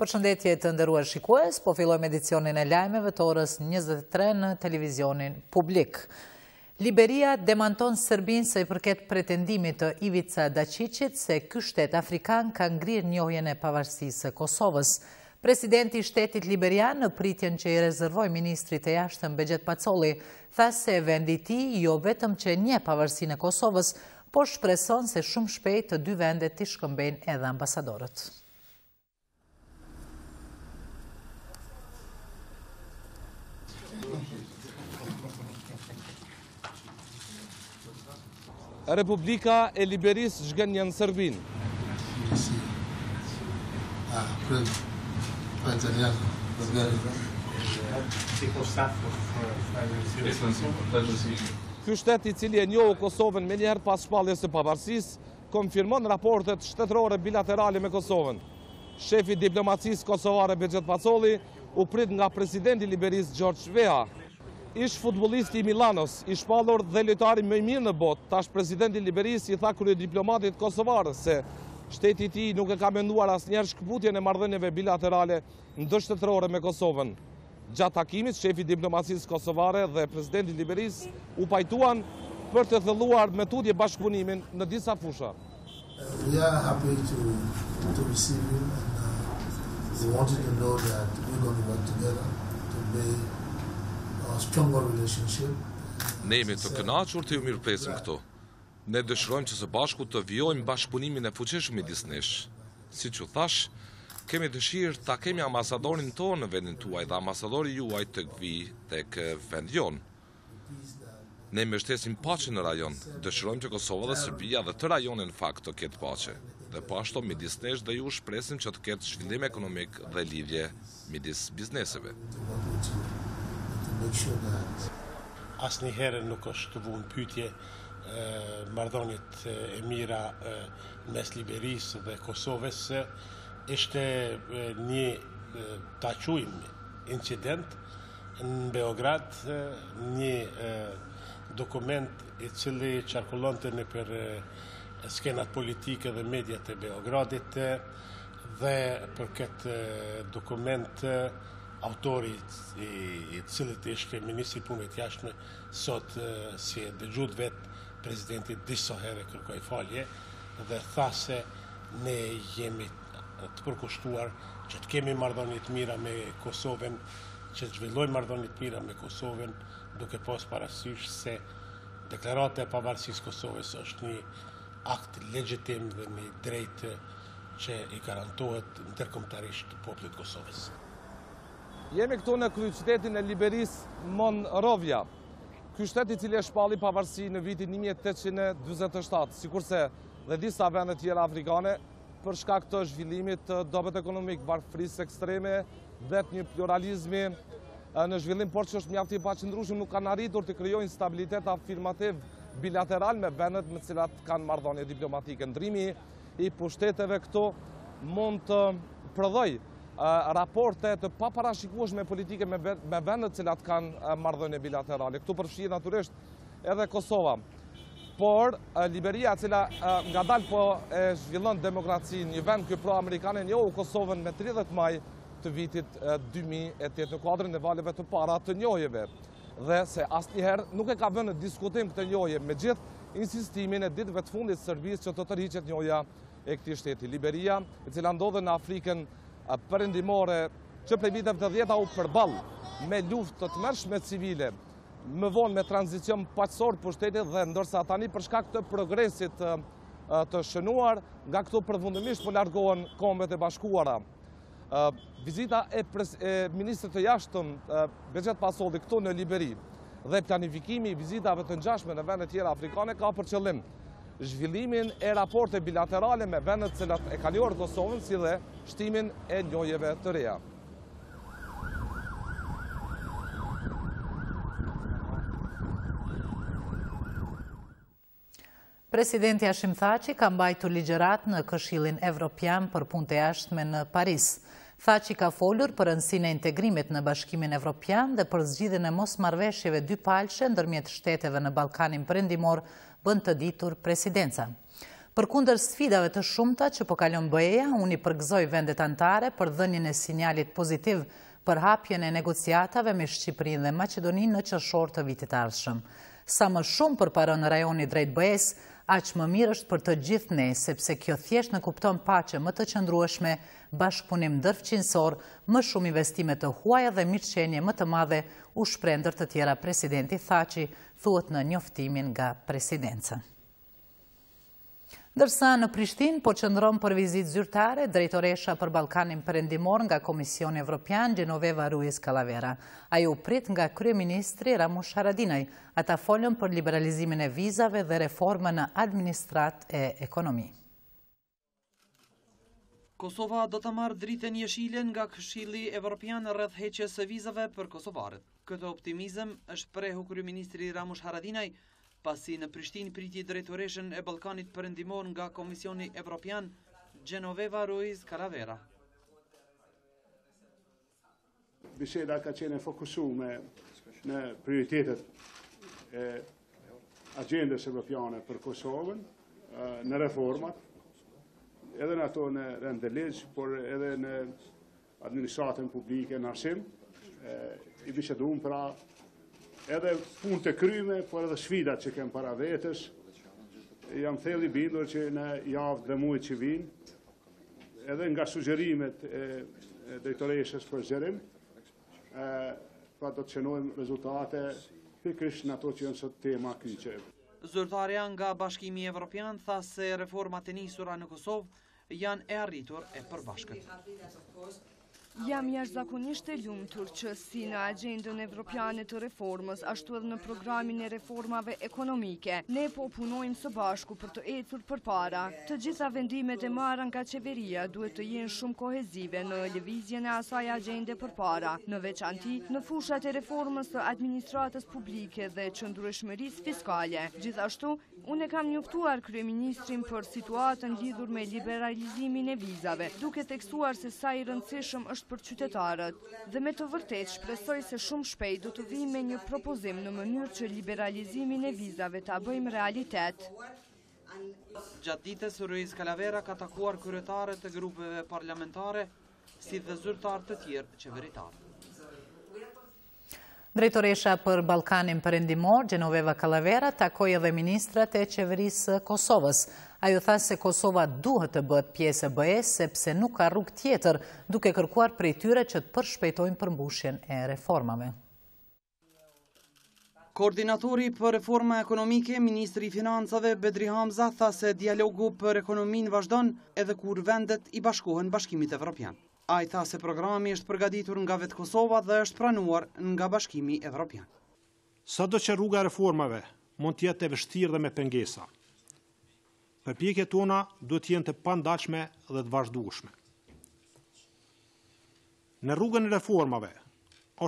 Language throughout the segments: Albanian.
Përshëndetje të nderuar shikues, po fillojmë edicionin e lajmeve të orës 23 në televizionin publik. Liberia demanton Serbinë se i përket pretendimit të Ivica Dačićit se ky shtet afrikan ka ngrirë njohjen e pavarësisë së Kosovës. Presidenti i shtetit liberian në pritjen që i rezervoi ministrit të jashtëm Begjet Pacolli, tha se vendi i tij jo vetëm që njeh pavarësinë e Kosovës, por shpreson se shumë shpejt të dy vendet t'i shkëmbejnë edhe ambasadorët. Republika e Liberisë zhgënjen Serbinë. Ky shtet i cili e njohu Kosovën menjëherë pas shpalljes së pavarësisë, konfirmon raportet shtetërore bilaterale me Kosovën. Shefi i diplomacisë kosovare Begjet Pacolli u prit nga presidenti i Liberisë George Weah. Ish futbollisti i Milanos, i shpallur dhe lojtari më i mirë në botë, tash presidenti i Liberisë i tha kryediplomatit kosovar se shteti i tij nuk e ka menduar asnjëherë shkputjen e marrëdhënieve bilaterale ndërshtetërore me Kosovën. Gjatë takimit, shefi i diplomacisë kosovare dhe presidenti i Liberisë u pajtuan për të thelluar me tutje bashkëpunimin në disa fusha. We are happy to receive him and we wanted to know that we're going to work together to build a stronger relationship. Ne jemi të kënaqur të ju mirëpresim këtu. Ne dëshirojmë që së bashku të vijojmë bashkëpunimin e fuqishëm midis nesh. Siç u thash, kemi dëshirë ta kemi ambasadorin tonë në vendin tuaj dhe ambasadori juaj të vijë tek vendi jon. Ne mbështesim paqen në rajon, dëshirojmë që Kosova dhe Serbia dhe të rajoni në fakt të ketë paqe. Dhe po ashtu midis nesh dhe ju shpresim që të ketë zhvillim ekonomik dhe lidhje midis bizneseve. Asnjëherë nuk është vënë pyetje marrëdhëniet e mira mes Liberisë dhe Kosovës. Ishte një ta quajmë incident në Beograd, një dokument i cili qarkullonte nëpër skenat politike dhe mediat e Beogradit dhe për këtë dokument autori i cilit ishte ministri i punëve të jashtme sot si e dëgjuat vetë presidenti disa herë kërkoi falje dhe tha se ne jemi të përkushtuar që të kemi marrëdhënie të mira me Kosovën, që të zhvillojmë marrëdhënie të mira me Kosovën, duke pas parasysh se deklarata e pavarësisë Kosovës është një akt legjitim dhe një drejtë që i garantohet ndërkombëtarisht popullit të Kosovës. Jemi këtu në kryeqytetin e Liberisë, Monrovia. Ky shtet i cili e shpalli pavarësi në vitin 1847, sikurse dhe disa vende tjera afrikane, për shkak të zhvillimit të dobët ekonomik, varfërisë ekstreme dhe të një pluralizmi në zhvillim, por që është mjaft i paqëndrueshëm, nuk kanë arritur të krijojnë stabilitet afirmativ bilateral me vendet me cilat kanë marrëdhënie diplomatike. Ndrimi i pushteteve këtu mund të prodhoj raporte të paparashikueshme politike me vendet cilat kanë marrëdhënie bilaterale. Këtu përfshihet natyrisht edhe Kosova. Por Liberia, cila ngadalë po e zhvillon demokracinë, një vend ky pro-amerikane, njohu Kosovën me 30 maj të vitit 2008 në kuadrin e valeve të para të njohjeve. Dhe se asnjëherë nuk e ka vënë në diskutim këtë njohje, me gjithë insistimin e ditëve të fundit të Serbisë që të tërhiqet njohja e këtij shteti. Liberia, e cila ndodhet në Afrikën perëndimore, që prej viteve të 10 u përball me luftë të tmerrshme civile, më vonë me tranzicion paqësor pushtetit dhe ndërsa tani për shkak të progresit të shënuar, nga këtu përfundimisht po largohen Kombet e Bashkuara. Vizita e ministrit të jashtëm Begjet Pacolli këtu në Liberi dhe planifikimi i vizitave të ngjashme në vende tjera afrikane ka për qëllim zhvillimin e raporte bilaterale me vendet cilat e kanë njohur Kosovën, si dhe shtimin e njohjeve të reja. Presidenti Hashim Thaçi ka mbajtur ligjërat në Këshillin Evropian për punë të jashtme në Paris. Thaçi ka folur për rëndësinë e integrimit në Bashkimin Evropian dhe për zgjidhjen e mosmarrëveshjeve dypalëshe ndërmjet shteteve në Ballkanin Perëndimor, bën të ditur presidenca. Përkundër sfidave të shumta që po kalon BE-ja, unë i përgëzoj vendet anëtare për dhënien e sinjalit pozitiv për hapjen e negociatave me Shqipërinë dhe Maqedoninë në qershor të vitit ardhshëm. Sa më shumë përparon rajoni drejt BE-s, aq më mirë është për të gjithë ne, sepse kjo thjesht në kupton paqe më të qëndrueshme, bashkëpunim ndërfqinësor, më shumë investime të huaja dhe mirëqenie më të madhe, u shpreh ndër të tjera presidenti Thaçi, thuhet në njoftimin nga presidenca. Ndërsa në Prishtinë po qëndron për vizitë zyrtare drejtoresha për Ballkanin Perëndimor nga Komisioni Evropian Genoveva Ruiz Calavera. Ajo u prit nga kryeministri Ramush Haradinaj. Ata folën për liberalizimin e vizave dhe reformën në administratë e ekonomi. Kosova do të marrë dritën jeshile nga Këshilli Evropian rreth heqjes së vizave për kosovarët. Këtë optimizëm është prehu kryeministri Ramush Haradinaj pasi në Prishtinë priti drejtoreshën e Ballkanit Perëndimor nga Komisioni Evropian Genoveva Ruiz Calavera. Biseda ka qenë e fokusuar në prioritetet e agendës evropiane për Kosovën, në reformat, edhe në ato në rend të ligj, por edhe në administratën publike në arsim, i biseduam pra edhe punë të kryme, por edhe sfidat që kemë para vetës. Jam thellë i bindur që në javë dhe muajt që vinë, edhe nga sugjerimet e drejtoreshës për zgjerim, pra do të shënojmë rezultate pikërisht në ato që janë sot tema kyçe. Zyrtarja nga Bashkimi Evropian tha se reformat e nisura në Kosovë janë e arritur e përbashkët. Jam jashtëzakonisht e lumtur që si në agendën evropiane të reformës, ashtu edhe në programin e reformave ekonomike, ne po punojmë së bashku për të ecur përpara. Të gjitha vendimet e marra nga qeveria duhet të jenë shumë kohezive në lëvizjen e asaj agende përpara, në veçanti në fushat e reformës së administratës publike dhe qëndrueshmërisë fiskale. Gjithashtu, unë e kam njoftuar kryeministrin për situatën lidhur me liberalizimin e vizave, duke theksuar se sa i rëndësishëm është për qytetarët, dhe me të vërtet shpresoj se shumë shpejt do të vijmë me një propozim në mënyrë që liberalizimin e vizave ta bëjmë realitet. Gjatë ditës, Ruiz Calavera ka takuar kryetarët e grupeve parlamentare, si dhe zyrtarë të tjerë qeveritarë. Drejtoresha për Ballkanin Perëndimor, Genoveva Calavera, takoi edhe ministrat e qeverisë së Kosovës. Ajo tha se Kosova duhet të bëhet pjesë e BE-s sepse nuk ka rrugë tjetër, duke kërkuar prej tyre që të përshpejtojnë përmbushjen e reformave. Koordinatori për reforma ekonomike, Ministri i Financave Bedri Hamza tha se dialogu për ekonominë vazhdon edhe kur vendet i bashkohen Bashkimit Evropian. Ai tha se programi është përgatitur nga vetë Kosova dhe është pranuar nga Bashkimi Evropian. Sado që rruga e reformave mund të jetë e vështirë dhe me pengesa, përpjekjet tona duhet të jenë të pandalshme dhe të vazhdueshme. Në rrugën e reformave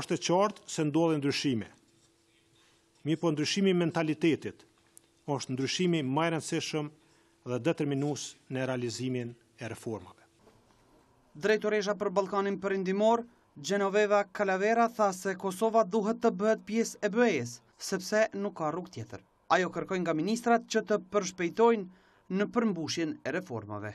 është e qartë se ndodhin ndryshime. Mirë po ndryshimi i mentalitetit është ndryshimi më i rëndësishëm dhe determinues në realizimin e reformave. Drejtoresha për Ballkanin Perëndimor, Genoveva Calavera, tha se Kosova duhet të bëhet pjesë e BE-s, sepse nuk ka rrugë tjetër. Ajo kërkoi nga ministrat që të përshpejtojnë në përmbushjen e reformave.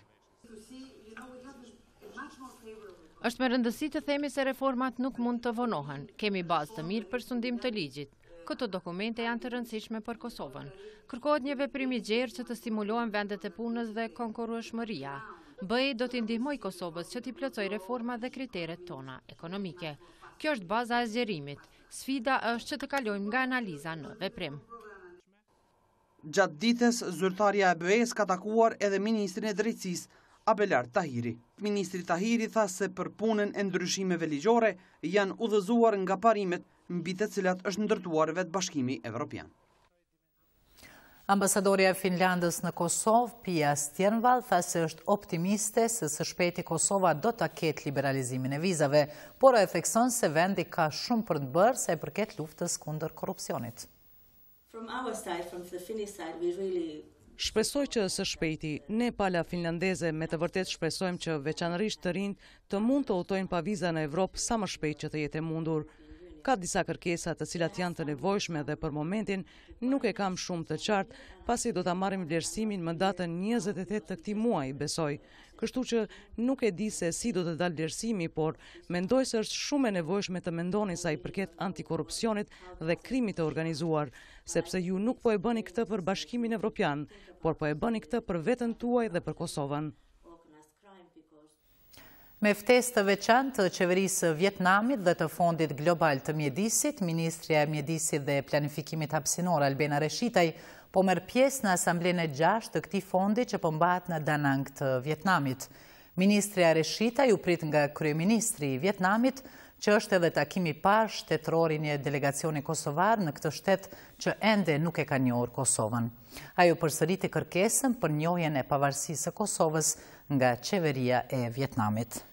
Është me rëndësi të themi se reformat nuk mund të vonohen. Kemi bazë të mirë për sundim të ligjit. Këto dokumente janë të rëndësishme për Kosovën. Kërkohet një veprim i gjerë që të stimulohen vendet e punës dhe konkurrueshmëria. BE do t'i ndihmoj Kosovës që t'i plotësoj reformat dhe kriteret tona ekonomike. Kjo është baza e zgjerimit. Sfida është që të kalojmë nga analiza në veprim. Gjatë ditës, zyrtarja e BE-s ka takuar edhe ministrin e drejtësisë, Abelar Tahiri. Ministri Tahiri tha se për punën e ndryshimeve ligjore janë udhëzuar nga parimet mbi të cilat është ndërtuar vetë Bashkimi Evropian. Ambasadorja e Finlandës në Kosovë, Pia Stjernvall, tha se është optimiste se së shpejti Kosova do ta ketë liberalizimin e vizave, por e thekson se vendi ka shumë për të bërë sa i përket luftës kundër korrupsionit. Shpresoj që së shpejti, ne pala finlandeze me të vërtet shpresojmë që veçanërisht të rinjt të mund të udhtojnë pa viza në Evropë sa më shpejt që të jetë e mundur. ka disa kërkesa të cilat janë të nevojshme dhe për momentin nuk e kam shumë të qartë, pasi do ta marrim vlerësimin më datën 28 të këtij muaji, besoj. Kështu që nuk e di se si do të dalë vlerësimi, por mendoj se është shumë e nevojshme të mendoni sa i përket antikorrupsionit dhe krimit të organizuar, sepse ju nuk po e bëni këtë për Bashkimin Evropian, por po e bëni këtë për veten tuaj dhe për Kosovën. Me ftesë të veçantë të qeverisë Vietnamit dhe të Fondit Global të Mjedisit, Ministrja e Mjedisit dhe Planifikimit Hapësinor Albena Reshitaj po merr pjesë në asamblenë e 6 të këtij fondi që po mbahet në Da Nang të Vietnamit. Ministrja Reshitaj u prit nga kryeministri i Vietnamit, që është edhe takimi i parë shtetëror i një delegacioni kosovar në këtë shtet që ende nuk e ka njohur Kosovën. Ajo përsëriti kërkesën për njohjen e pavarësisë së Kosovës nga qeveria e Vietnamit.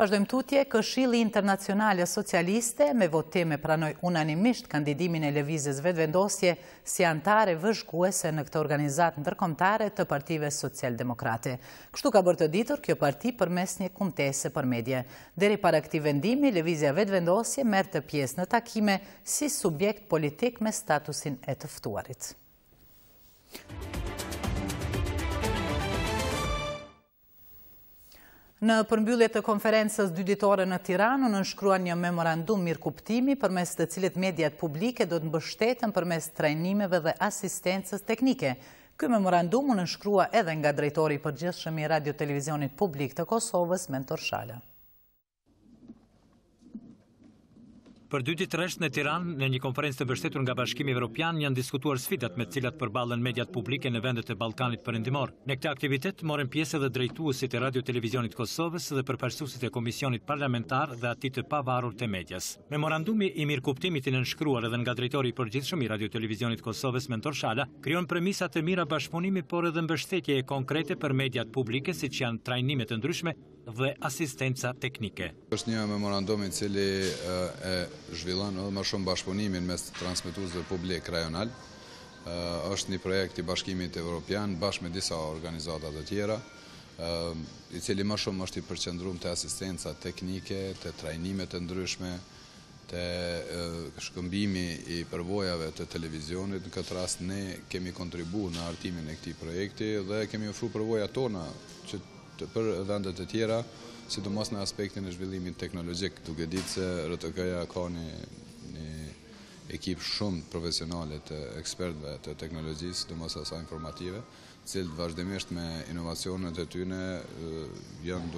Vazhdojmë tutje, Këshilli Internacionale Socialiste me votim e pranoi unanimisht kandidimin e lëvizjes vetëvendosje si antare vëzhguese në këtë organizatë ndërkombëtare të partive socialdemokrate. Kështu ka bërë të ditur kjo parti përmes një kumtese për medje. Deri para këtij vendimi, lëvizja vetëvendosje merrte pjesë në takime si subjekt politik me statusin e të ftuarit. Në përmbyllje të konferencës dy ditore në Tiranë, nënshkruan një memorandum mirëkuptimi përmes të cilit mediat publike do të mbështeten përmes trajnimeve dhe asistencës teknike. Ky memorandum u nënshkrua edhe nga drejtori i përgjithshëm i Radio Televizionit Publik të Kosovës, Mentor Shala. Për 2 ditë rresht në Tiranë, në një konferencë të mbështetur nga Bashkimi Evropian, janë diskutuar sfidat me të cilat përballen mediat publike në vendet e Ballkanit Perëndimor. Në këtë aktivitet morën pjesë edhe drejtuesit e Radio Televizionit Kosovës dhe përfaqësuesit e Komisionit Parlamentar dhe atij të pavarur të medias. Memorandumi i mirëkuptimit i nënshkruar edhe nga drejtori i përgjithshëm i Radio Televizionit Kosovës, Mentor Shala, krijon premisa të mira bashkëpunimi, por edhe mbështetje konkrete për mediat publike, siç janë trajnime të ndryshme dhe asistenca teknike. Është një memorandum i cili e zhvillon edhe më shumë bashkëpunimin mes transmetuesve publik rajonal. Është një projekt i Bashkimit Evropian bashkë me disa organizata të tjera, i cili më shumë është i përqendruar te asistenca teknike, te trajnime të ndryshme, te shkëmbimi i përvojave të televizionit. Në këtë rast ne kemi kontribuar në hartimin e këtij projekti dhe kemi ofruar përvojat tona për vendet e tjera, sidomos në aspektin e zhvillimit teknologjik, duke ditë se RTK-ja ka një ekip shumë profesionale të ekspertëve të teknologjisë, sidomos asaj informative, cilët vazhdimisht me inovacionet e tyre janë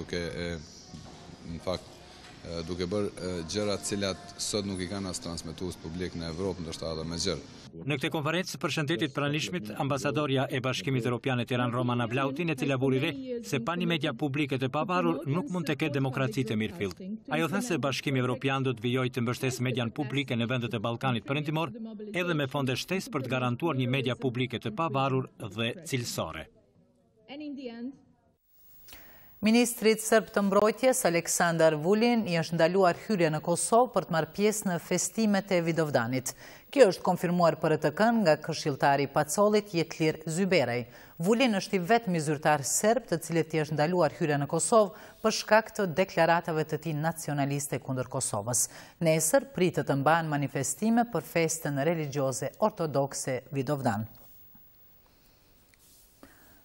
duke bërë gjëra të cilat sot nuk i kanë as transmetues publik në Evropë, ndoshta edhe më gjerë. Në këtë konferencë përshëndetit pranishmit, ambasadorja e Bashkimit Evropian e Tiranë Romana Blautin e cila buri re se pa një media publike të pavarur nuk mund të ketë demokraci të mirëfillt. Ajo thënë se Bashkimi Evropian do të vijojë të mbështesë median publike në vendet e Ballkanit Perëndimor, edhe me fonde shtesë për të garantuar një media publike të pavarur dhe cilësore. Ministrit Serb të Mbrojtjes, Aleksandar Vulin, i është ndaluar hyrja në Kosovë për të marrë pjesë në festimet e Vidovdanit. Kjo është konfirmuar për RTK-n nga këshilltari i Pacollit, Jetlir Zyberaj. Vulin është i vetmi zyrtar serb të cilit i është ndaluar hyrja në Kosovë për shkak të deklaratave të tij nacionaliste kundër Kosovës. Nesër pritet të mbahen manifestime për festën religjioze ortodokse Vidovdan.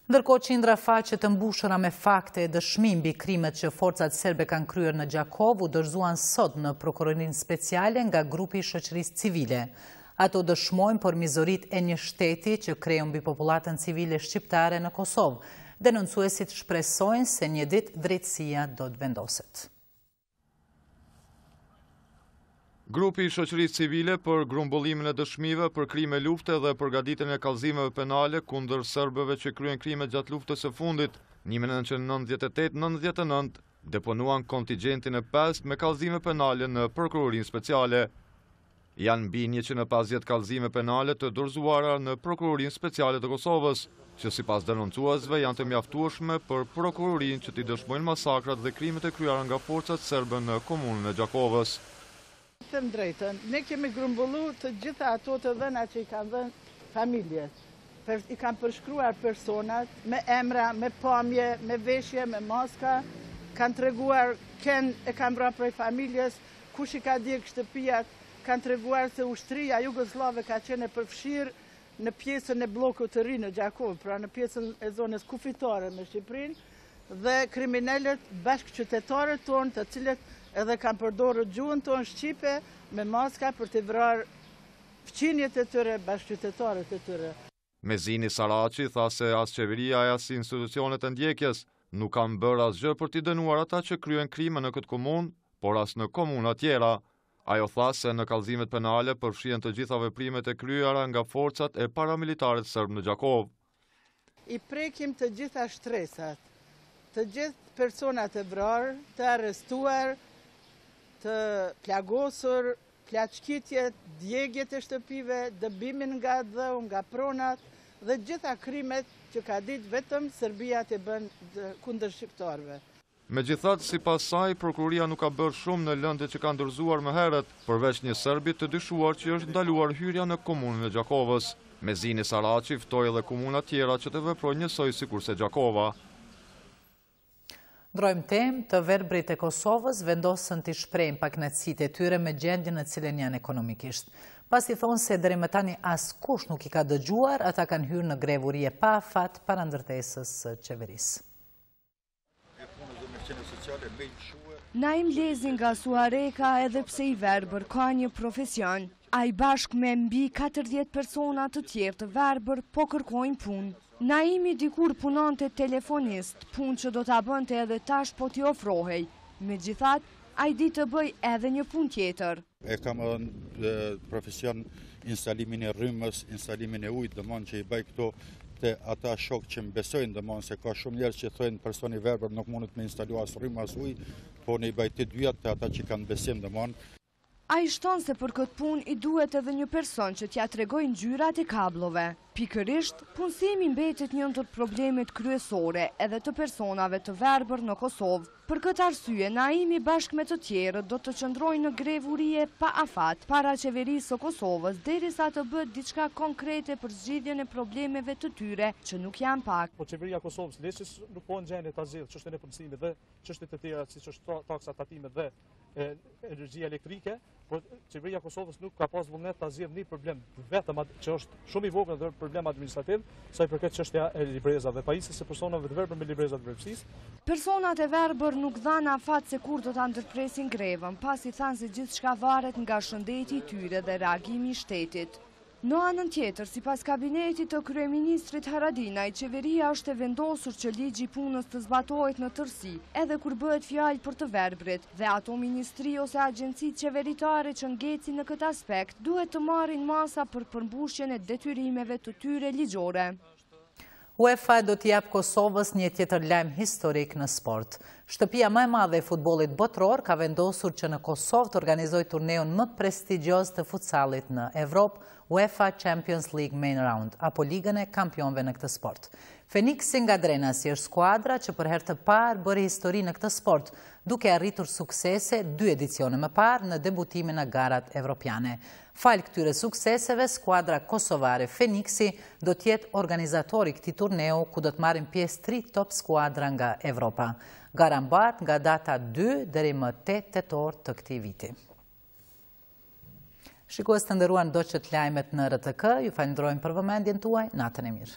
Ndërkohë qindra faqe të mbushura me fakte e dëshmim mbi krimet që forcat serbe kanë kryer në Gjakov u dorëzuan sot në prokurorinë speciale nga grupi i shoqërisë civile. Ato dëshmojnë për mizoritë e një shteti që kreu mbi popullatën civile shqiptare në Kosovë. Denoncuesit shpresojnë se një ditë drejtësia do të vendoset. Grupi i shoqërisë civile për grumbullimin e dëshmive për krime lufte dhe përgatitjen e kallëzimeve penale kundër serbëve që kryen krime gjatë luftës së fundit 1998-99 deponuan kontingjentin e 5 me kallëzime penale në prokurorinë speciale. Janë mbi 150 kallëzime penale të dorëzuara në prokurorinë speciale të Kosovës, që sipas denoncuesve janë të mjaftueshme për prokurorinë që t'i dëshmojnë masakrat dhe krimet e kryera nga forcat serbe në komunën e Gjakovës. Them drejtën, ne kemi grumbullu të gjitha ato të dhëna që i kanë dhënë familjes. I kanë përshkruar personat me emra, me pamje, me veshje, me maska, kanë treguar ken e kanë bra prej familjes, kush i ka djeg shtëpijat, kanë treguar se ushtria jugoslave ka qenë e përfshirë në pjesën e bllokut të ri në Gjakov, pra në pjesën e zonës kufitare me Shqipërinë, dhe kriminalet bashkëqytetarët tonë, të cilët edhe kanë përdorur gjuhën tonë shqipe me maska për të vrarë fqinjet e tyre, bashkëqytetarët e tyre. Mezini Saraçi tha se as qeveria e as institucionet e ndjekjes nuk kanë bërë asgjë për t'i dënuar ata që kryen krime në këtë komunë, por as në komuna tjera. Ajo tha se në kallëzimet penale përfshihen të gjitha veprimet e kryera nga forcat e paramilitarit serb në Gjakov. I prekim të gjitha shtresat, të gjithë personat e vrarë, të arrestuar, të plagosur, plaçkitjet, djegjet e shtëpive, dëbimin nga dheu, nga pronat dhe gjitha krimet që ka ditë vetëm Serbia të bën kundër shqiptarëve. Megjithatë, sipas saj, prokuroria nuk ka bërë shumë në lëndjet që kanë dorëzuar më herët, përveç një serbi të dyshuar që është ndaluar hyrja në komunën e Gjakovës. Mezini Saraçi ftoi edhe komuna tjera që të veprojnë njësoj sikurse Gjakova. Ndrojmë temë, të verbrit e Kosovës vendosën të shprejnë paknatësitë e tyre me gjendjen në cilën janë ekonomikisht. Pasi thonë se deri më tani askush nuk i ka dëgjuar, ata kanë hyrë në grevurie pa afat para ndërtesës së qeverisë. Naim lezi nga Suareka edhe pse i verbër ka një profesion. A i bashk me mbi 40 persona të tjerë të verbër po kërkojnë punë. Naimi dikur punonte telefonist, punë që do t'a bënte edhe tash po t'i ofrohej. Megjithatë, a i di të bëj edhe një punë tjetër. E kam edhe profesion instalimin e rrymës, instalimin e ujit, dëmon që i bëj këto të ata shok që më besojnë, dëmon se ka shumë njerëz që thojnë personi verbër nuk mundet me instalu as rrymë as ujë, po ne i bëj të dyat të ata që kanë besim, dëmon. A i shton se për këtë pun i duhet edhe një person që t'ja tregoj ngjyrat e kablove. Pikërisht, punësimi mbetet një ndër problemet kryesore edhe të personave të verbër në Kosovë. Për këtë arsye, Naimi bashkë me të tjerët do të qëndrojnë në grevurie pa afat para qeverisë së Kosovës derisa të bëhet diçka konkrete për zgjidhjen e problemeve të tyre që nuk janë pak. Po qeveria e Kosovës lesis nuk po në gjendje ta zgjidhë çështjen e punësimit dhe çështjet e tjera siç është taksa tatimet dhe energjia elektrike, por qeveria e Kosovës nuk ka pas vullnet ta zgjidhë një problem vetëm që është shumë i vogël dhe problem administrativ, sa i përket çështja e librezave, pajisjes së personave të verbër me librezat verbësisë. Personat e verbër nuk dhanë afat se kur do ta ndërpresin grevën, pasi thanë se gjithçka varet nga shëndeti i tyre dhe reagimi i shtetit. Në anën tjetër, sipas kabinetit të kryeministrit Haradinaj, qeveria është e vendosur që ligji i punës të zbatohet në tërësi, edhe kur bëhet fjalë për të verbrit, dhe ato ministri ose agjencitë qeveritare që ngecin në këtë aspekt duhet të marrin masa për përmbushjen e detyrimeve të tyre ligjore. UEFA do t'i jap Kosovës një tjetër lajm historik në sport. Shtëpia më e madhe e futbollit botror ka vendosur që në Kosovë të organizojë turneun më prestigjioz të futsallit në Evropë, UEFA Champions League Main Round, apo ligën e kampionëve në këtë sport. Fenixi nga Drenasi është skuadra që për herë të parë bëri histori në këtë sport, duke arritur suksese 2 edicione më parë në debutimin në garat evropiane. Falë këtyre sukseseve, skuadra kosovare Fenixi do t'jetë organizatori këtij turneu ku do të marrin pjesë 3 top skuadra nga Evropa. Gara mbahet nga data 2 deri më 8 tetor të këtij viti. Shikues të nderuar, ndoqët lajmet në RTK, ju falenderojmë për vëmendjen tuaj, natën e mirë.